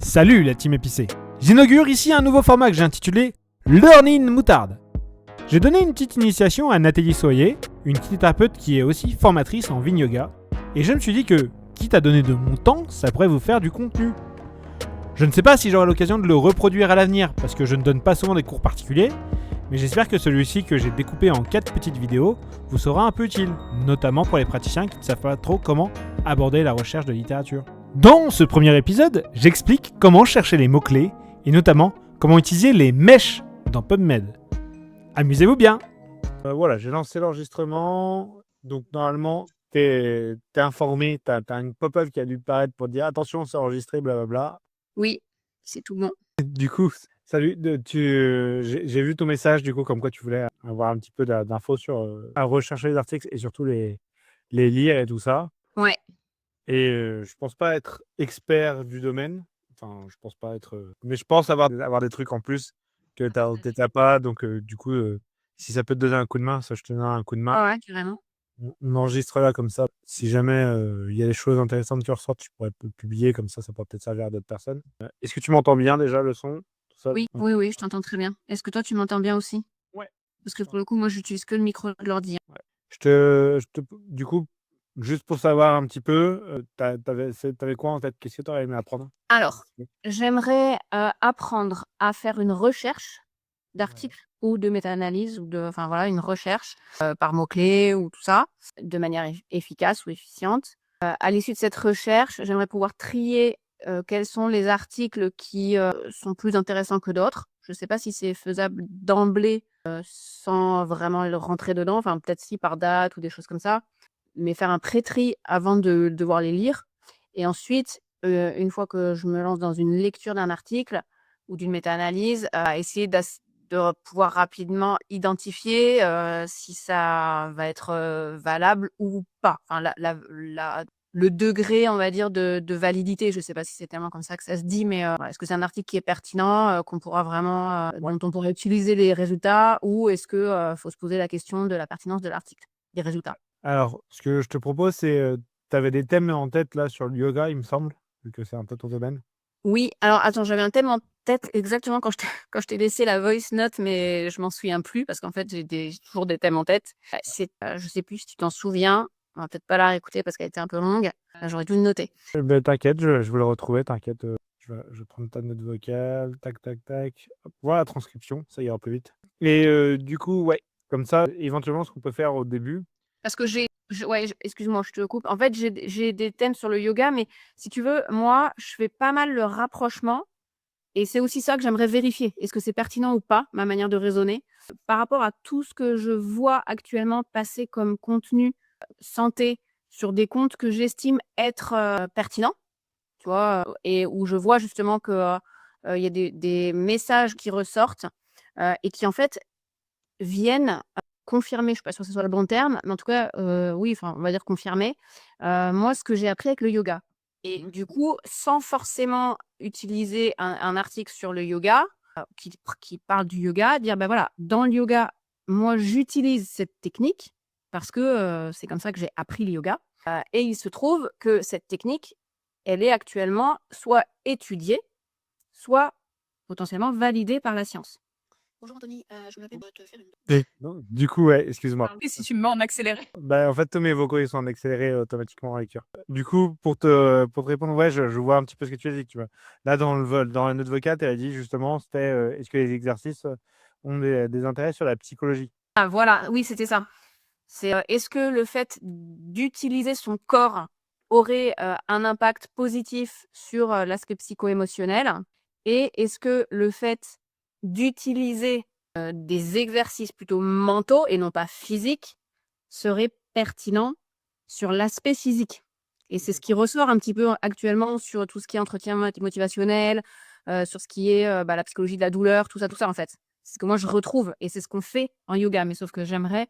Salut la team épicée. J'inaugure ici un nouveau format que j'ai intitulé Learning Moutarde. J'ai donné une petite initiation à Nathalie Soyer, une kinésithérapeute qui est aussi formatrice en Vigne Yoga, et je me suis dit que, quitte à donner de mon temps, ça pourrait vous faire du contenu. Je ne sais pas si j'aurai l'occasion de le reproduire à l'avenir, parce que je ne donne pas souvent des cours particuliers, mais j'espère que celui-ci que j'ai découpé en 4 petites vidéos vous sera un peu utile, notamment pour les praticiens qui ne savent pas trop comment aborder la recherche de littérature. Dans ce premier épisode, j'explique comment chercher les mots-clés, et notamment comment utiliser les mèches dans PubMed. Amusez-vous bien. Voilà, j'ai lancé l'enregistrement. Donc, normalement, t'es informé. T'as une pop-up qui a dû paraître pour te dire attention, c'est enregistré, blablabla. Oui, c'est tout bon. Du coup, salut. J'ai vu ton message, du coup, comme quoi tu voulais avoir un petit peu d'infos sur à rechercher les articles et surtout les lire et tout ça. Ouais. Et je pense pas être expert du domaine. Enfin, je pense pas être. Mais je pense avoir des trucs en plus que t'as pas. Donc, du coup, si ça peut te donner un coup de main, ça, je te donne un coup de main. Ah ouais, carrément. On enregistre là comme ça. Si jamais il y a des choses intéressantes qui ressortent, tu pourrais publier comme ça pourrait peut-être servir à d'autres personnes. Est-ce que tu m'entends bien déjà, le son tout ça? Oui, oui, je t'entends très bien. Est-ce que toi, tu m'entends bien aussi? Ouais. Parce que pour le coup, moi, j'utilise que le micro de l'ordi. Du coup, juste pour savoir un petit peu, t'avais quoi en tête? Qu'est-ce que tu aurais aimé apprendre? Alors, j'aimerais apprendre à faire une recherche d'articles ou de méta-analyse ou enfin voilà, une recherche par mots-clés ou tout ça, de manière efficace ou efficiente. À l'issue de cette recherche, j'aimerais pouvoir trier quels sont les articles qui sont plus intéressants que d'autres. Je ne sais pas si c'est faisable d'emblée sans vraiment le rentrer dedans, enfin peut-être si par date ou des choses comme ça, mais faire un pré-tri avant de devoir les lire. Et ensuite, une fois que je me lance dans une lecture d'un article ou d'une méta-analyse, essayer de pouvoir rapidement identifier si ça va être valable ou pas. Enfin, le degré, on va dire, de validité. Je ne sais pas si c'est tellement comme ça que ça se dit, mais est-ce que c'est un article qui est pertinent, qu'on pourra vraiment, dont on pourrait utiliser les résultats, ou est-ce que faut se poser la question de la pertinence de l'article, des résultats? Alors, ce que je te propose, c'est, tu avais des thèmes en tête là sur le yoga, il me semble, vu que c'est un peu ton domaine. Oui, alors attends, j'avais un thème en tête exactement quand quand je t'ai laissé la voice note, mais je m'en souviens plus parce qu'en fait, j'ai toujours des thèmes en tête. Je sais plus si tu t'en souviens. On va peut-être pas la réécouter parce qu'elle était un peu longue. J'aurais dû le noter. T'inquiète, je vais le retrouver, t'inquiète. Je vais prendre ta note vocale, tac, tac, tac. Hop, voilà la transcription, ça ira plus vite. Et du coup, ouais, comme ça, éventuellement, ce qu'on peut faire au début. Parce que excuse-moi, je te coupe. En fait, j'ai des thèmes sur le yoga, mais si tu veux, moi, je fais pas mal le rapprochement. Et c'est aussi ça que j'aimerais vérifier. Est-ce que c'est pertinent ou pas, ma manière de raisonner, par rapport à tout ce que je vois actuellement passer comme contenu santé sur des comptes que j'estime être pertinents, tu vois, et où je vois justement que il y a des messages qui ressortent et qui en fait viennent confirmer, je suis pas sûre que ce soit le bon terme, mais en tout cas, oui, enfin, on va dire confirmer, moi, ce que j'ai appris avec le yoga. Et du coup, sans forcément utiliser un article sur le yoga, qui parle du yoga, dire: «Bah, voilà, dans le yoga, moi, j'utilise cette technique parce que, c'est comme ça que j'ai appris le yoga, et il se trouve que cette technique, elle est actuellement soit étudiée, soit potentiellement validée par la science». Bonjour Anthony, je m'appelle pour te faire une Non, du coup, ouais, excuse-moi. et si tu me mets en accéléré? Bah, en fait, tous mes vocaux, ils sont en accéléré automatiquement en lecture. Du coup, pour te répondre, ouais, je vois un petit peu ce que tu as dit, tu vois. Là, dans la note vocale, tu as dit justement, c'était est-ce que les exercices ont des intérêts sur la psychologie? Ah voilà, oui, c'était ça. C'est, est-ce que le fait d'utiliser son corps aurait, un impact positif sur, l'aspect psycho-émotionnel? Et est-ce que le fait d'utiliser, des exercices plutôt mentaux et non pas physiques serait pertinent sur l'aspect physique? Et c'est ce qui ressort un petit peu actuellement sur tout ce qui est entretien motivationnel, sur ce qui est, la psychologie de la douleur, tout ça, en fait. C'est ce que moi je retrouve et c'est ce qu'on fait en yoga, mais sauf que j'aimerais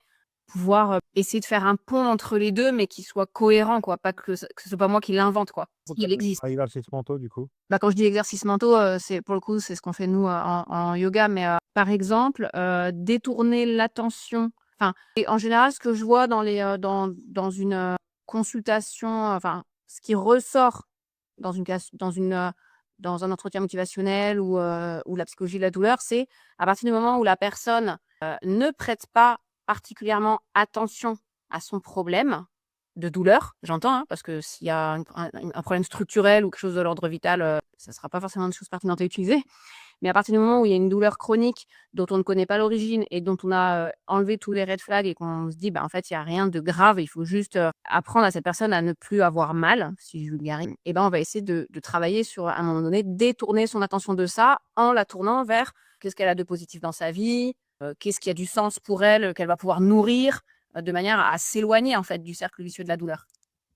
pouvoir, essayer de faire un pont entre les 2 mais qui soit cohérent, quoi. Pas que ce soit pas moi qui l'invente, quoi. Il existe. Exercices mentaux, du coup. Bah, quand je dis exercices mentaux, c'est pour le coup, c'est ce qu'on fait nous, en yoga, mais par exemple, détourner l'attention, enfin, et en général, ce que je vois dans dans une, consultation, enfin, ce qui ressort dans une dans un entretien motivationnel ou la psychologie de la douleur, c'est à partir du moment où la personne ne prête pas particulièrement attention à son problème de douleur, j'entends, hein, parce que s'il y a un problème structurel ou quelque chose de l'ordre vital, ça ne sera pas forcément une chose pertinente à utiliser. Mais à partir du moment où il y a une douleur chronique dont on ne connaît pas l'origine et dont on a enlevé tous les red flags et qu'on se dit, bah, en fait, il n'y a rien de grave, il faut juste apprendre à cette personne à ne plus avoir mal, si je vulgarise, et ben, on va essayer de travailler sur, à un moment donné, détourner son attention de ça en la tournant vers qu'est-ce qu'elle a de positif dans sa vie, qu'est-ce qui a du sens pour elle, qu'elle va pouvoir nourrir, de manière à s'éloigner en fait du cercle vicieux de la douleur.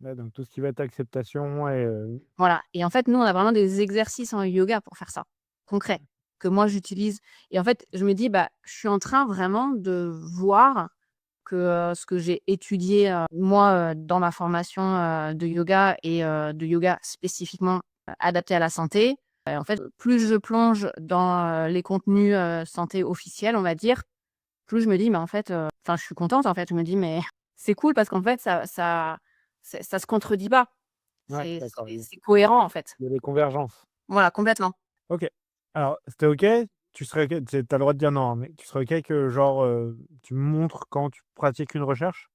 Ouais, donc tout ce qui va être acceptation et Voilà. Et en fait, nous, on a vraiment des exercices en yoga pour faire ça, concrets, que moi j'utilise. Et en fait, je me dis, bah, je suis en train vraiment de voir que ce que j'ai étudié, moi, dans ma formation de yoga et de yoga spécifiquement adapté à la santé, en fait, plus je plonge dans les contenus santé officiels, on va dire, plus je me dis, mais en fait, enfin, je suis contente, en fait. Je me dis, mais c'est cool parce qu'en fait, ça se contredit pas. ouais, C'est d'accord, c'est c'est cohérent, en fait. il y a des convergences. Voilà, complètement. OK. Alors, c'était OK? Tu serais OK, tu as le droit de dire non, hein, mais tu serais OK que genre, tu me montres quand tu pratiques une recherche?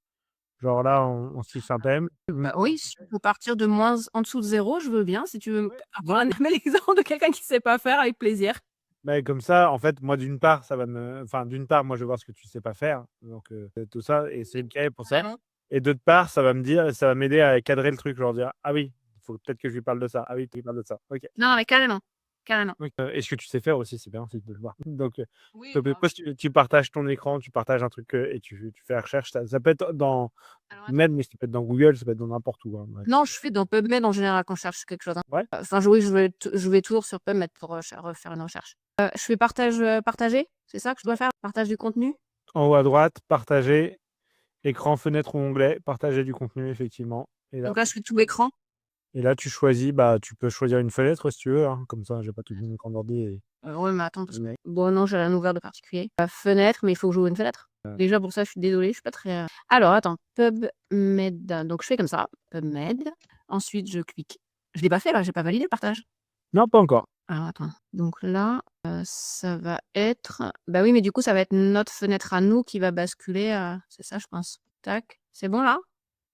Genre là, on se fixe un thème. Bah oui, si on peut partir de moins en dessous de 0, je veux bien. Si tu veux avoir un bel exemple de quelqu'un qui sait pas faire, avec plaisir. Bah, comme ça, en fait, moi, d'une part, ça va me enfin, d'une part, moi, je vais voir ce que tu sais pas faire, donc tout ça et c'est le cas pour ça Carrément. et d'autre part, ça va m'aider à cadrer le truc, genre dire: «Ah oui, il faut peut-être que je lui parle de ça. Ah oui, tu lui parles de ça. OK». Non, mais carrément, carrément. Donc et ce que tu sais faire aussi, c'est bien aussi de le voir. Donc Oui, s'il te plaît, tu partages ton écran, tu partages un truc, et tu fais la recherche. Ça peut être dans alors attends. Med, mais ça peut être dans Google, ça peut être dans n'importe où, hein, ouais. Non, je fais dans PubMed en général quand je cherche quelque chose, hein. Ouais? Enfin, oui, je vais toujours sur PubMed pour refaire une recherche. Je fais partager, c'est ça que je dois faire? Partage du contenu? En haut à droite, partager, écran, fenêtre ou onglet, partager du contenu effectivement Donc là, je fais tout écran. et là tu choisis, bah, tu peux choisir une fenêtre si tu veux, hein, comme ça j'ai pas tout mon écran d'ordi et Ouais, mais attends, parce que bon, non, j'ai rien ouvert de particulier. Fenêtre, mais il faut que j'ouvre une fenêtre. Déjà pour ça, je suis désolée, je suis pas très, alors attends, PubMed, donc je fais comme ça, PubMed. Ensuite, je clique. Je l'ai pas fait là, j'ai pas validé le partage. non, pas encore. Alors attends, donc là, ça va être bah oui, mais du coup, ça va être notre fenêtre à nous qui va basculer, c'est ça, je pense. Tac, c'est bon là?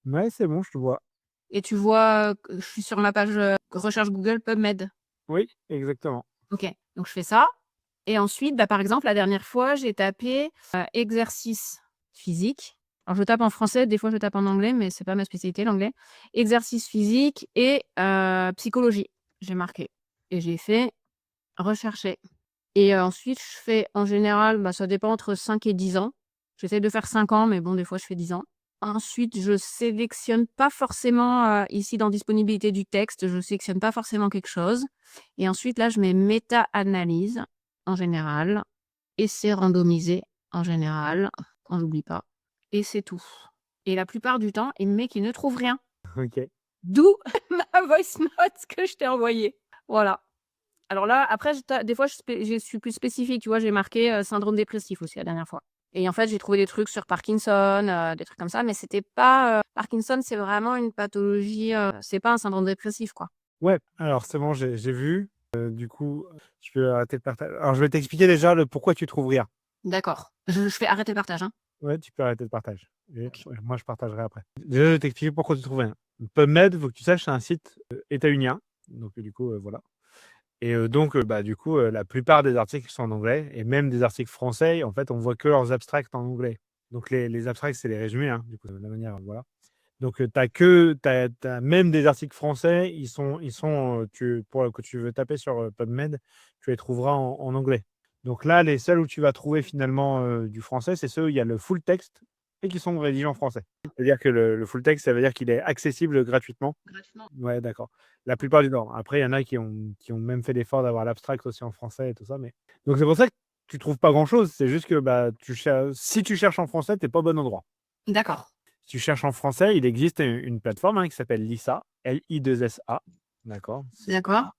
Ouais, c'est bon, je te vois. Et tu vois, que je suis sur ma page, recherche Google PubMed. Oui, exactement. OK, donc je fais ça et ensuite, bah, par exemple, la dernière fois, j'ai tapé, exercice physique. Alors je tape en français, des fois je tape en anglais, mais c'est pas ma spécialité l'anglais. Exercice physique et psychologie. J'ai marqué et j'ai fait rechercher et ensuite je fais en général, bah, ça dépend entre 5 et 10 ans. J'essaie de faire 5 ans, mais bon, des fois je fais 10 ans. Ensuite, je sélectionne pas forcément, ici dans disponibilité du texte, je sélectionne pas forcément quelque chose et ensuite là, je mets méta-analyse en général, essai randomisé en général, quand j'oublie pas et c'est tout et la plupart du temps, il me met qu'il ne trouve rien. OK. D'où ma voice note que je t'ai envoyée. Voilà. Alors là, après, des fois, je suis plus spécifique, tu vois, j'ai marqué syndrome dépressif aussi la dernière fois. Et en fait, j'ai trouvé des trucs sur Parkinson, des trucs comme ça, mais c'était pas. Parkinson, c'est vraiment une pathologie, c'est pas un syndrome dépressif, quoi. Ouais, alors c'est bon, j'ai vu. Du coup, tu peux arrêter le partage. Alors je vais t'expliquer déjà le pourquoi tu trouves rien. D'accord. Je fais arrêter le partage, hein. Ouais, tu peux arrêter le partage et Ok. ouais, moi je partagerai après. Déjà, je vais t'expliquer pourquoi tu trouves rien. PubMed, faut que tu saches, c'est un site, états-unien, donc du coup, voilà et donc bah, du coup, la plupart des articles sont en anglais et même des articles français, en fait, on voit que leurs abstracts en anglais. Donc les abstracts, c'est les résumés, hein, du coup, de la manière voilà. Donc tu as même des articles français, que tu veux taper sur, PubMed, tu les trouveras en anglais. Donc là, les seuls où tu vas trouver finalement, du français, c'est ceux où il y a le full texte et qui sont rédigés en français. C'est-à-dire que le full text, ça veut dire qu'il est accessible gratuitement. Gratuitement. Ouais, d'accord. La plupart du temps. Après, il y en a qui ont même fait l'effort d'avoir l'abstract aussi en français et tout ça, mais donc c'est pour ça que tu trouves pas grand-chose. C'est juste que, bah, si tu cherches en français, tu es pas au bon endroit. D'accord. Si tu cherches en français, il existe une plateforme, hein, qui s'appelle Lisa, L-I-2-S-A, d'accord? D'accord.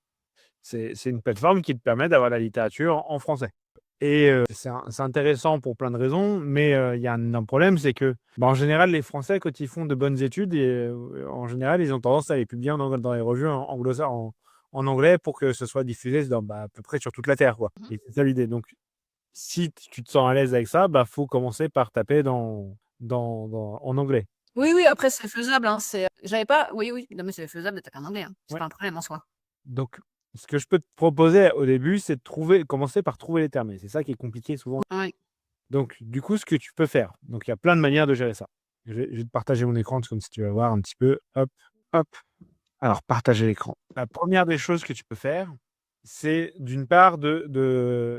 C'est une plateforme qui te permet d'avoir la littérature en français et c'est intéressant pour plein de raisons, mais il y a un problème, c'est que, bah, en général, les Français, quand ils font de bonnes études en général, ils ont tendance à les publier dans les revues en anglais pour que ce soit diffusé dans, à peu près sur toute la Terre, quoi. Et c'est ça l'idée. Donc, si tu te sens à l'aise avec ça, faut commencer par taper en anglais. Oui, après, c'est faisable, hein. J'avais pas. Oui. Non, mais c'est faisable de taper en anglais, hein. C'est Ouais. pas un problème en soi. Donc, ce que je peux te proposer au début, c'est de commencer par trouver les termes. Et c'est ça qui est compliqué souvent. Ouais. Donc, du coup, ce que tu peux faire, donc il y a plein de manières de gérer ça. Je vais te partager mon écran, comme si tu vas voir un petit peu. Hop, hop. Alors, partager l'écran. La première des choses que tu peux faire, c'est d'une part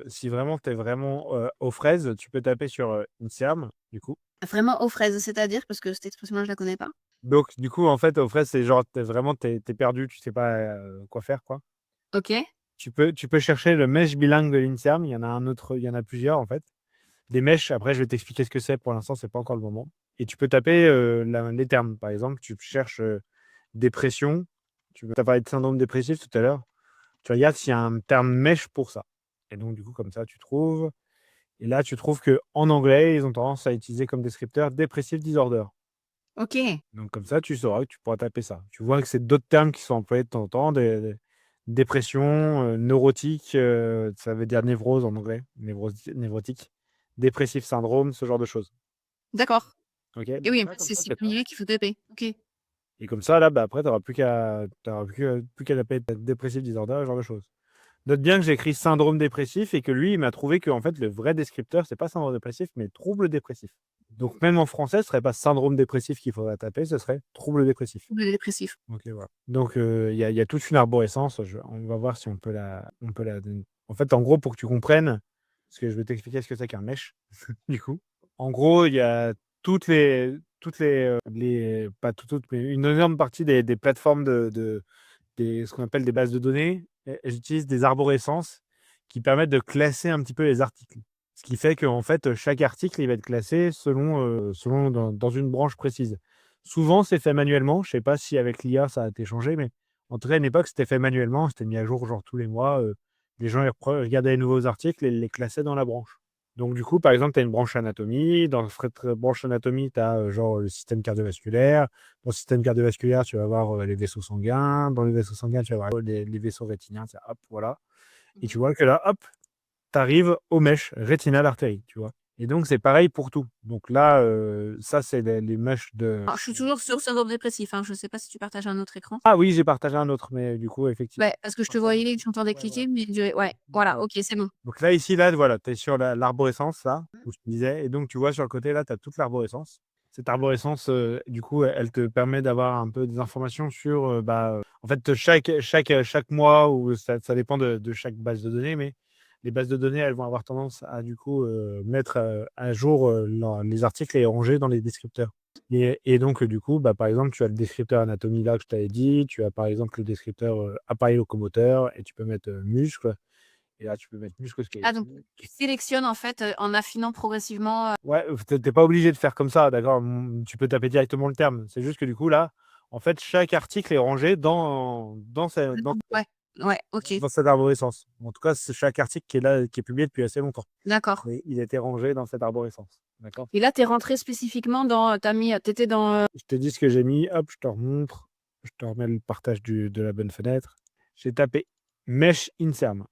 si vraiment tu es vraiment aux fraises, tu peux taper sur INSERM, du coup. Vraiment aux fraises, c'est-à-dire? Parce que cette expression-là, je la connais pas. Donc, du coup, en fait, aux fraises, c'est genre, t'es perdu, tu sais pas quoi faire, quoi. OK. Tu peux chercher le mesh bilingue de l'INSERM. Il y en a plusieurs, en fait. Des mèches, après, je vais t'expliquer ce que c'est. Pour l'instant, c'est pas encore le moment. Et tu peux taper les termes. Par exemple, tu cherches dépression. Tu as parlé de syndrome dépressif tout à l'heure. Tu regardes s'il y a un terme mèche pour ça. Et donc, du coup, comme ça, tu trouves. Et là, tu trouves qu'en anglais, ils ont tendance à utiliser comme descripteur depressive disorder. OK. Donc, comme ça, tu sauras que tu pourras taper ça. Tu vois que c'est d'autres termes qui sont employés de temps en temps. Dépression, neurotique, ça veut dire névrose en anglais, névrotique, dépressif syndrome, ce genre de choses. D'accord. OK? Et Donc oui, ça, après, comme c'est ça, si c'est ça. plié qu'il faut taper. OK. Et comme ça, là, après, tu n'auras plus qu'à taper dépressif disorder, ce genre de choses. Note bien que j'ai écrit syndrome dépressif et que lui, il m'a trouvé que en fait, le vrai descripteur, c'est pas syndrome dépressif, mais trouble dépressif. Donc, même en français, ce serait pas syndrome dépressif qu'il faudrait taper, ce serait trouble dépressif. Trouble dépressif. OK, voilà. Donc, il y a toute une arborescence. On va voir si on peut la. En fait, en gros, pour que tu comprennes, parce que je vais t'expliquer ce que c'est qu'un mesh, du coup. En gros, il y a pas toutes, mais une énorme partie des plateformes ce qu'on appelle des bases de données, elles utilisent des arborescences qui permettent de classer un petit peu les articles. Ce qui fait qu'en fait, chaque article, il va être classé selon dans une branche précise. Souvent, c'est fait manuellement. Je ne sais pas si avec l'IA, ça a été changé, mais en tout cas, à une époque, c'était fait manuellement. C'était mis à jour genre tous les mois. Les gens regardaient les nouveaux articles et les classaient dans la branche. Donc, du coup, par exemple, tu as une branche anatomie. Dans cette branche anatomie, tu as genre le système cardiovasculaire. Dans le système cardiovasculaire, tu vas avoir les vaisseaux sanguins. Dans les vaisseaux sanguins, tu vas avoir les vaisseaux rétiniens. Hop, voilà. Et tu vois que là, hop, tu arrives aux mèches rétinales artéries, tu vois. Et donc, c'est pareil pour tout. Donc là, ça, c'est les mèches de. Alors, je suis toujours sur syndrome dépressif, hein. Je sais pas si tu partages un autre écran. Ah oui, j'ai partagé un autre, mais du coup, effectivement. Ouais, parce que je te voyais et que j'entendais cliquer, mais ouais, voilà, OK, c'est bon. Donc là, ici, là, voilà, tu es sur l'arborescence, là, où je te disais. Et donc, tu vois, sur le côté, là, tu as toute l'arborescence. Cette arborescence, du coup, elle te permet d'avoir un peu des informations sur, en fait, chaque mois, ou ça dépend de chaque base de données, mais les bases de données, elles vont avoir tendance à, du coup, mettre à jour les articles et ranger dans les descripteurs. Et donc, du coup, par exemple, tu as le descripteur anatomie là que je t'avais dit, tu as par exemple le descripteur appareil locomoteur, et tu peux mettre muscle, et là, tu peux mettre muscle Ah, donc squelettique. tu sélectionnes, en fait, en affinant progressivement, Ouais, t'es pas obligé de faire comme ça, d'accord? Tu peux taper directement le terme. C'est juste que du coup, là, en fait, chaque article est rangé ouais, OK, dans cette arborescence. En tout cas, c'est chaque article qui est là, qui est publié depuis assez longtemps. d'accord. Mais il était rangé dans cette arborescence. D'accord? Et là, tu es rentré spécifiquement dans, tu étais dans, Je te dis ce que j'ai mis, hop, je te remontre. Je te remets le partage de la bonne fenêtre. J'ai tapé Mesh Inserm,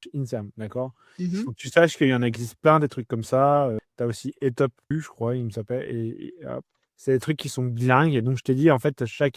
d'accord? Faut que tu saches qu'il y en existe plein des trucs comme ça. Tu as aussi Etop U, je crois, il me s'appelle. Et hop. C'est des trucs qui sont bilingues. Et donc, je t'ai dit, en fait, chaque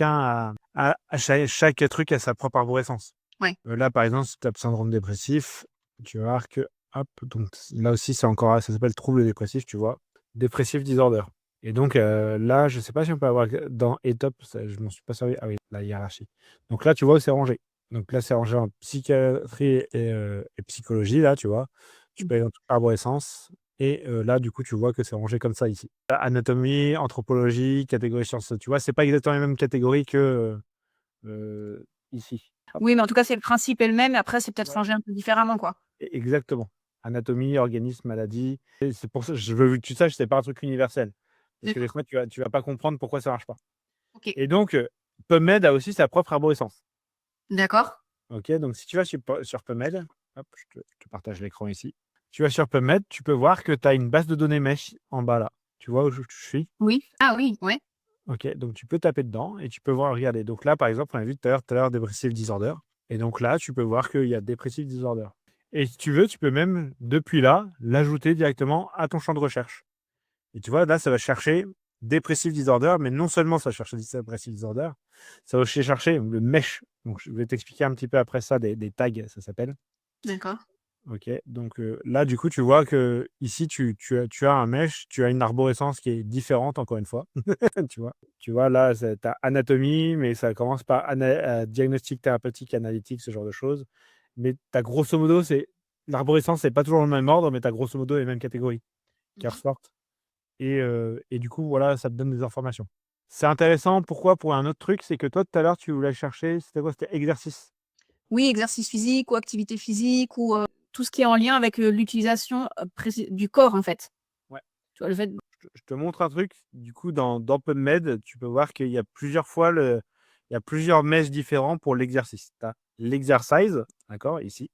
truc a sa propre arborescence. Ouais. Là, par exemple, si tu tapes syndrome dépressif, tu vas voir que, hop, donc là aussi, ça s'appelle trouble dépressif, tu vois. Dépressif disorder. Et donc, là, je ne sais pas si on peut avoir dans Etop, je ne m'en suis pas servi. Ah oui, la hiérarchie. Donc là, tu vois où c'est rangé. Donc là, c'est rangé en psychiatrie et psychologie, là, tu vois. Tu peux aller dans toute l'arborescence. Et là, du coup, tu vois que c'est rangé comme ça ici. Anatomie, anthropologie, catégorie sciences. Tu vois, c'est pas exactement les mêmes catégories que ici. Oui, mais en tout cas, c'est le principe est le même. Après, c'est peut-être rangé un peu différemment, quoi. Exactement. Anatomie, organisme, maladie. Et c'est pour ça que je veux que tu saches, c'est pas un truc universel. Parce que des fois, tu vas pas comprendre pourquoi ça marche pas. OK. Et donc, PubMed a aussi sa propre arborescence. D'accord. OK, donc si tu vas sur PubMed, hop, je te partage l'écran ici. Tu vas sur PubMed, tu peux voir que tu as une base de données mesh en bas là. Tu vois où je suis? Oui. Ah oui, ouais. OK, donc tu peux taper dedans et tu peux voir, regarder. Donc là, par exemple, on a vu tout à l'heure Depressive Disorder. Et donc là, tu peux voir qu'il y a Depressive Disorder. Et si tu veux, tu peux même, depuis là, l'ajouter directement à ton champ de recherche. Et tu vois, là, ça va chercher Depressive Disorder, mais non seulement ça cherche Depressive Disorder, ça va aussi chercher le mesh. Donc, je vais t'expliquer un petit peu après ça, des tags, ça s'appelle. D'accord. Ok, donc là, du coup, tu vois que ici, tu as un mesh, tu as une arborescence qui est différente, encore une fois. Tu vois, là, tu as anatomie, mais ça commence par diagnostic thérapeutique, analytique, ce genre de choses. Mais tu as grosso modo, l'arborescence, c'est pas toujours le même ordre, mais tu as grosso modo les mêmes catégories qui ressortent. Et du coup, voilà, ça te donne des informations. C'est intéressant. Pourquoi? Pour un autre truc, c'est que toi, tout à l'heure, tu voulais chercher, c'était quoi? C'était exercice. Oui, exercice physique ou activité physique ou tout ce qui est en lien avec l'utilisation du corps, en fait. Ouais. Tu vois, le fait. Je te montre un truc. Du coup, dans PubMed, tu peux voir qu'il y a plusieurs fois il y a plusieurs mèches différents pour l'exercice. Tu as l'exercise, d'accord, ici.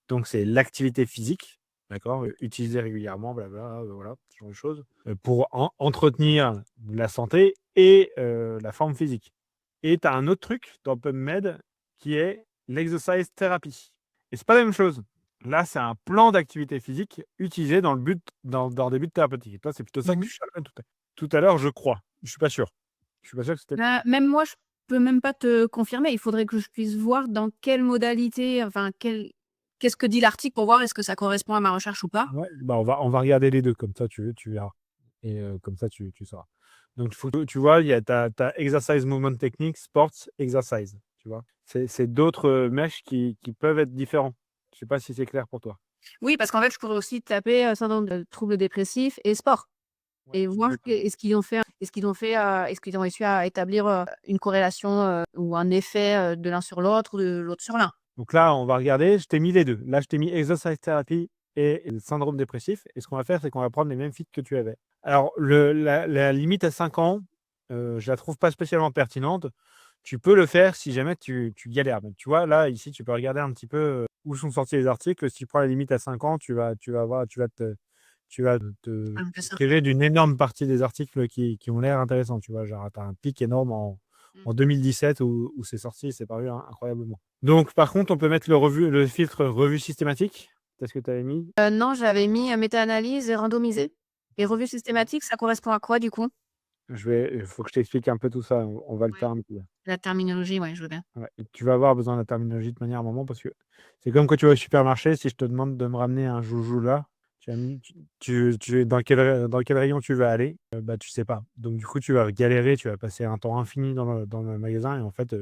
Donc, c'est l'activité physique, d'accord, utilisée régulièrement, blabla, voilà, ce genre de choses, pour entretenir la santé et la forme physique. Et tu as un autre truc dans PubMed qui est l'exercise therapy. Et c'est pas la même chose. Là, c'est un plan d'activité physique utilisé dans des buts thérapeutiques. Et toi, c'est plutôt ça que tu cherchais tout à l'heure, je crois. Je suis pas sûr. Je suis pas sûr que c'était. Là, même moi, je peux même pas te confirmer. Il faudrait que je puisse voir dans quelle modalité, enfin, qu'est-ce que dit l'article pour voir est-ce que ça correspond à ma recherche ou pas. Ouais, bah on va regarder les deux, comme ça tu verras. Et comme ça tu sauras. Donc tu vois, il y a ta exercise movement technique, sports exercise. Tu vois. C'est d'autres mèches qui peuvent être différents. Je sais pas si c'est clair pour toi. Oui, parce qu'en fait, je pourrais aussi taper syndrome de troubles dépressifs et sport Ouais, et voir exactement. est-ce qu'ils ont réussi à établir une corrélation ou un effet de l'un sur l'autre ou de l'autre sur l'un. Donc là, on va regarder. Je t'ai mis les deux. Là, je t'ai mis exercise therapy et le syndrome dépressif. Et ce qu'on va faire, c'est qu'on va prendre les mêmes feats que tu avais. Alors, la limite à 5 ans, je la trouve pas spécialement pertinente. Tu peux le faire si jamais tu galères. Donc, tu vois, là, ici, tu peux regarder un petit peu où sont sortis les articles. Si tu prends la limite à 5 ans, tu vas voir, tu vas te Ah, bien sûr. tirer d'une énorme partie des articles qui ont l'air intéressants. Tu vois, genre, tu as un pic énorme en 2017 où c'est sorti, c'est paru incroyablement. Donc, par contre, on peut mettre le filtre revue systématique. C'est ce que tu avais mis. Non, j'avais mis méta-analyse et randomisée. Et revue systématique, ça correspond à quoi du coup? Il faut que je t'explique un peu tout ça. On va le Ouais. faire un peu. La terminologie, ouais, je veux bien. Ouais. Et tu vas avoir besoin de la terminologie de manière à un moment parce que c'est comme quand tu vas au supermarché, si je te demande de me ramener un joujou là, dans quel rayon tu vas aller, bah tu sais pas. Donc du coup, tu vas galérer, tu vas passer un temps infini dans le magasin et en fait,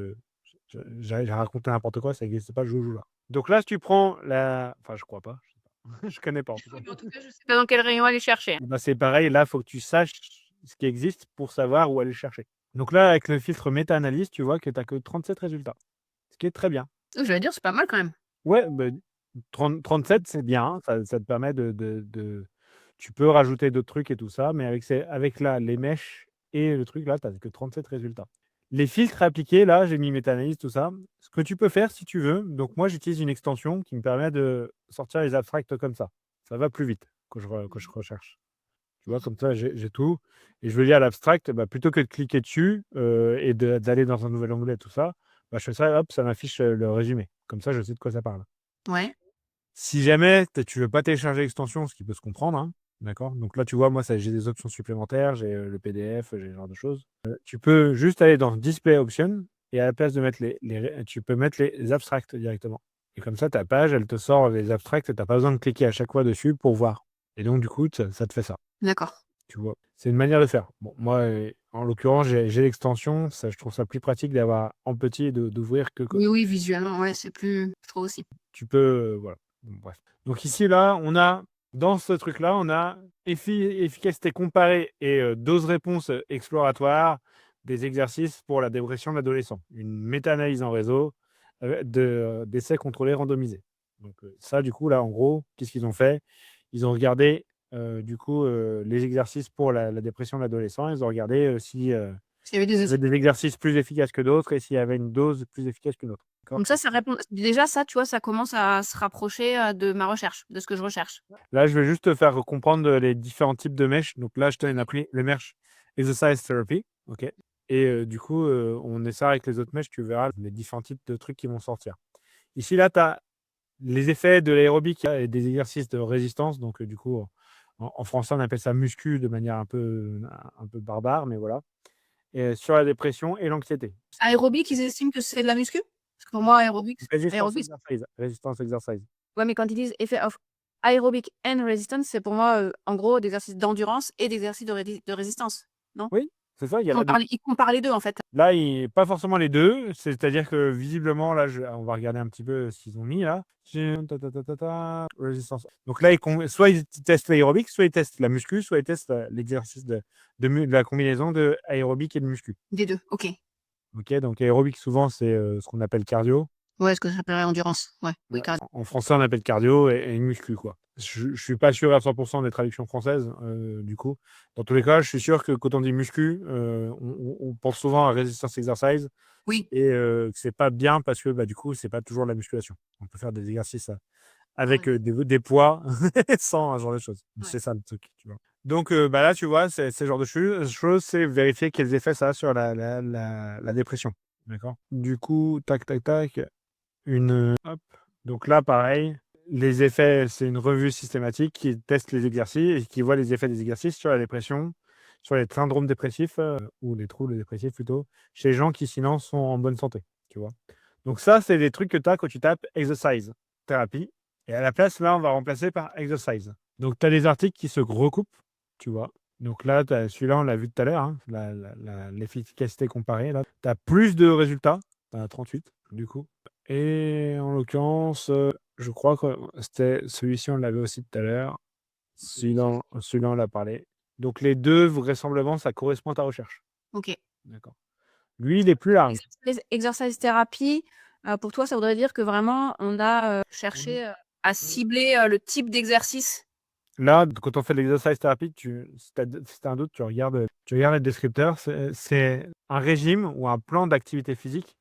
j'ai raconté n'importe quoi, ça n'existe pas le joujou là. Donc là, si tu prends enfin, je crois pas, je sais pas. Je connais pas en tout cas. Oui, mais en tout cas, je sais pas dans quel rayon aller chercher. Bah, c'est pareil, là, il faut que tu saches ce qui existe pour savoir où aller chercher. Donc là, avec le filtre méta-analyse, tu vois que tu n'as que 37 résultats, ce qui est très bien. Je vais dire, c'est pas mal quand même. Ouais, bah, 37, c'est bien, hein, ça te permet tu peux rajouter d'autres trucs et tout ça, mais avec là, les mèches et le truc là, tu n'as que 37 résultats. Les filtres appliqués, là, j'ai mis méta-analyse, tout ça. Ce que tu peux faire si tu veux, donc moi, j'utilise une extension qui me permet de sortir les abstracts comme ça. Ça va plus vite que je recherche. Tu vois, comme ça, j'ai tout. Et je veux lire l'abstract, bah, plutôt que de cliquer dessus et d'aller dans un nouvel onglet, tout ça, bah, je fais ça, hop, ça m'affiche le résumé. Comme ça, je sais de quoi ça parle. Ouais. Si jamais tu veux pas télécharger l'extension, ce qui peut se comprendre, hein, d'accord? Donc là, tu vois, moi, j'ai des options supplémentaires, j'ai le PDF, j'ai ce genre de choses. Tu peux juste aller dans Display Options et à la place de mettre tu peux mettre les abstracts directement. Et comme ça, ta page, elle te sort les abstracts, tu n'as pas besoin de cliquer à chaque fois dessus pour voir. Et donc, du coup, ça te fait ça. D'accord. Tu vois, c'est une manière de faire. Bon, moi, en l'occurrence, j'ai l'extension. Ça, je trouve ça plus pratique d'avoir en petit et d'ouvrir que Oui, oui, visuellement, ouais, c'est plus. Je trouve aussi. tu peux. Voilà. Bon, bref. Donc ici, là, dans ce truc-là, on a efficacité comparée et dose-réponse exploratoire des exercices pour la dépression de l'adolescent. Une méta-analyse en réseau d'essais contrôlés randomisés. Donc ça, du coup, là, en gros, qu'est-ce qu'ils ont fait? Ils ont regardé du coup, les exercices pour la dépression de l'adolescent, ils ont regardé s'il y S'il y avait des. avait des exercices plus efficaces que d'autres et s'il y avait une dose plus efficace que d'autres. D'accord. Donc ça répond. Déjà, ça, tu vois, ça commence à se rapprocher de ma recherche, de ce que je recherche. Là, je vais juste te faire comprendre les différents types de mèches. Donc là, je t'en ai appris les mèches Exercise Therapy. OK. Et du coup, on essaiera avec les autres mèches, tu verras les différents types de trucs qui vont sortir. Ici, là, tu as les effets de l'aérobic et des exercices de résistance. Donc, du coup, en français, on appelle ça muscu de manière un peu barbare, mais voilà. Et sur la dépression et l'anxiété. Aérobic, ils estiment que c'est de la muscu? Parce que pour moi, Résistance aérobic, exercise. Résistance exercise. ouais, mais quand ils disent effet of aerobic and resistance, c'est pour moi, en gros, d'exercices d'endurance et d'exercices de résistance, non? Oui, c'est ça, il y a la deux. Ils comparent les 2, en fait. Là, pas forcément les deux. C'est-à-dire que visiblement, là, on va regarder un petit peu ce qu'ils ont mis là. Résistance. Donc là, soit ils testent l'aérobic, soit ils testent la muscu, soit ils testent l'exercice de la combinaison de aérobic et de muscu. Des 2, OK. Ok, donc aérobic, souvent, c'est ce qu'on appelle cardio. Ouais, ce que j'appellerais endurance. Ouais, oui, Ouais, carrément. en français, on appelle cardio et muscu, quoi. Je suis pas sûr à 100% des traductions françaises, du coup. Dans tous les cas, je suis sûr que quand on dit muscu, on pense souvent à resistance exercise Oui. et que c'est pas bien parce que bah, du coup, c'est pas toujours de la musculation. On peut faire des exercices avec Ouais. des poids sans un genre de choses. Ouais. C'est ça le truc, tu vois. Donc bah, là, tu vois, ce genre de choses, c'est vérifier quels effets ça a sur la dépression. D'accord. Du coup, tac, tac, tac. Hop. Donc là, pareil, les effets, c'est une revue systématique qui teste les exercices et qui voit les effets des exercices sur la dépression, sur les syndromes dépressifs, ou les troubles dépressifs plutôt, chez les gens qui sinon sont en bonne santé, tu vois. Donc ça, c'est des trucs que tu as quand tu tapes exercise, thérapie. Et à la place, là, on va remplacer par exercise. Donc tu as des articles qui se recoupent, tu vois. Donc là, celui-là, on l'a vu tout à l'heure, hein, l'efficacité comparée. Là, tu as plus de résultats, tu as 38 du coup. Et en l'occurrence, je crois que c'était celui-ci, on l'avait aussi tout à l'heure. Celui-là, on l'a parlé. Donc les deux, vraisemblablement, ça correspond à ta recherche. OK. D'accord. Lui, il est plus large. Exercise thérapie, pour toi, ça voudrait dire que vraiment on a, cherché, à cibler, le type d'exercice? Là, quand on fait de l'exercise thérapie, si tu as un doute, tu regardes le descripteur. C'est un régime ou un plan d'activité physique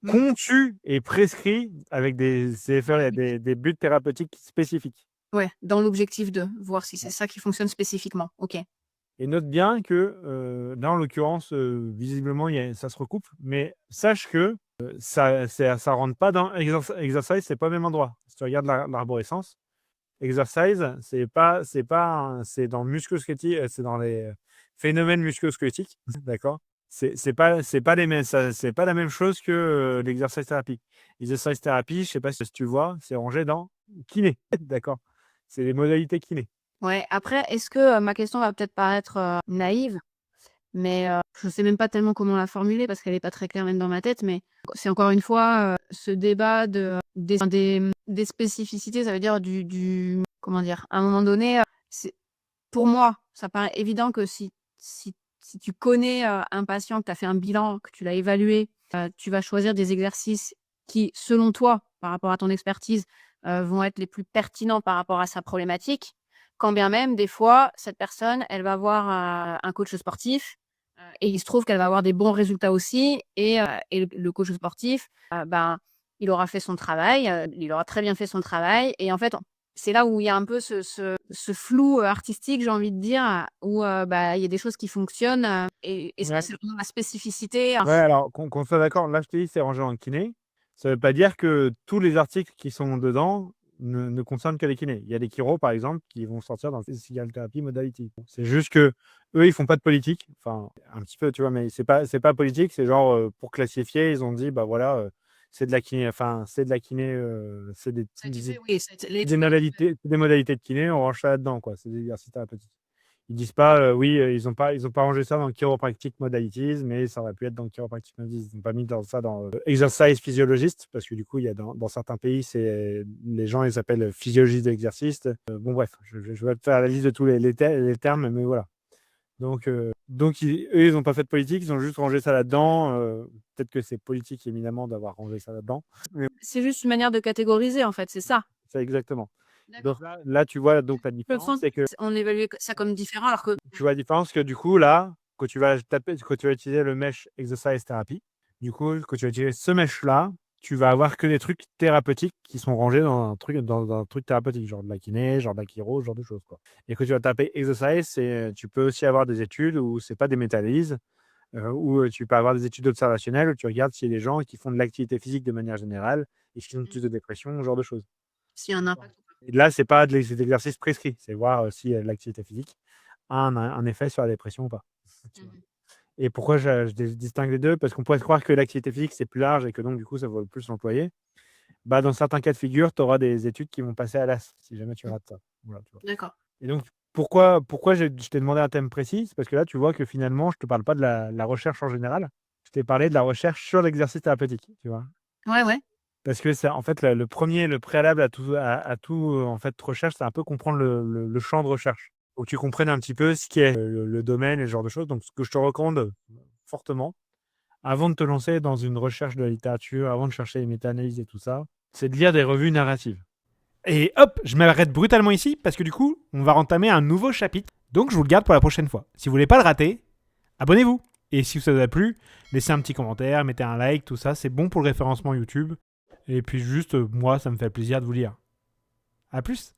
conçu et prescrit avec des effets, des buts thérapeutiques spécifiques. Ouais, dans l'objectif de voir si c'est ça qui fonctionne spécifiquement. OK. Et note bien que là, en l'occurrence, visiblement, ça se recoupe, mais sache que ça rentre pas dans exercise, c'est pas au même endroit. Si tu regardes l'arborescence, exercise, c'est dans le musculo-squelettique, c'est dans les phénomènes musculo-squelettiques, d'accord? C'est pas les mêmes, c'est pas la même chose que l'exercice thérapie. L'exercice thérapie, je sais pas si tu vois, c'est rangé dans kiné, d'accord? C'est les modalités kiné. Ouais, après, est-ce que, ma question va peut-être paraître, naïve, mais, je sais même pas tellement comment la formuler parce qu'elle est pas très claire même dans ma tête, mais c'est encore une fois, ce débat des spécificités, ça veut dire comment dire? À un moment donné, c'est pour moi, ça paraît évident que si tu connais, un patient, que tu as fait un bilan, que tu l'as évalué, tu vas choisir des exercices qui, selon toi, par rapport à ton expertise, vont être les plus pertinents par rapport à sa problématique. Quand bien même, des fois, cette personne, elle va voir, un coach sportif, et il se trouve qu'elle va avoir des bons résultats aussi et le coach sportif, ben, il aura fait son travail, il aura très bien fait son travail et en fait, c'est là où il y a un peu ce flou, artistique, j'ai envie de dire, où, bah, il y a des choses qui fonctionnent, et est-ce que Ouais. c'est vraiment la spécificité? Ouais, alors qu'on soit d'accord, là je te dis c'est rangé en kiné. Ça veut pas dire que tous les articles qui sont dedans ne concernent que les kinés. Il y a des chiros, par exemple, qui vont sortir dans Physical Therapy Modality. C'est juste que eux, ils font pas de politique. Enfin, un petit peu, tu vois, mais c'est pas politique. C'est genre pour classifier, ils ont dit bah voilà, c'est de la kiné. Enfin, c'est de la kiné. C'est des modalités de kiné. On range ça là-dedans, quoi. C'est des exercices thérapeutiques. Ils disent pas, oui, ils ont pas rangé ça dans le chiropractic modalities, mais ça aurait pu être dans le chiropractic modalities. Ils n'ont pas mis ça dans exercise physiologiste, parce que du coup, il y a dans certains pays, les gens, ils s'appellent physiologistes de l'exercice. Bon, bref, je vais te faire la liste de tous les termes, mais voilà. Donc eux, ils n'ont pas fait de politique, ils ont juste rangé ça là-dedans. Peut-être que c'est politique, éminemment, d'avoir rangé ça là-dedans. C'est juste une manière de catégoriser, en fait, c'est ça? C'est exactement. D'accord. Donc là, tu vois donc la Le différence, fond, c'est que on évalue ça comme différent alors que tu vois la différence que du coup, là, quand tu vas utiliser le mesh exercise therapy, du coup, quand tu vas utiliser ce mesh-là, tu vas avoir que des trucs thérapeutiques qui sont rangés dans un truc thérapeutique, genre de la kiné, genre de la chiro, ce genre de choses, quoi. Et quand tu vas taper exercise, tu peux aussi avoir des études où c'est pas des méta-analyses, où tu peux avoir des études observationnelles où tu regardes s'il y a des gens qui font de l'activité physique de manière générale et symptômes de dépression, ce genre de choses. S'il y a un impact ou pas. Et là, c'est pas des exercices prescrits, c'est voir si l'activité physique a un effet sur la dépression ou pas. Tu vois. Mmh. Et pourquoi je distingue les deux? Parce qu'on pourrait croire que l'activité physique, c'est plus large et que donc, du coup, ça vaut plus l'employer. Bah, dans certains cas de figure, tu auras des études qui vont passer à l'as si jamais tu rates ça. Voilà, tu vois. D'accord. Et donc, pourquoi je t'ai demandé un thème précis? C'est parce que là, tu vois que finalement, je te parle pas de la recherche en général. Je t'ai parlé de la recherche sur l'exercice thérapeutique, tu vois? Ouais, ouais. Parce que c'est en fait le préalable à tout en fait recherche, c'est un peu comprendre le champ de recherche. Faut que tu comprennes un petit peu ce qu'est le domaine et ce genre de choses. Donc ce que je te recommande fortement, avant de te lancer dans une recherche de la littérature, avant de chercher les méta-analyses et tout ça, c'est de lire des revues narratives. Et hop, je m'arrête brutalement ici parce que du coup, on va entamer un nouveau chapitre. Donc je vous le garde pour la prochaine fois. Si vous voulez pas le rater, abonnez-vous. Et si ça vous a plu, laissez un petit commentaire, mettez un like, tout ça, c'est bon pour le référencement YouTube. Et puis juste, moi, ça me fait plaisir de vous lire. À plus!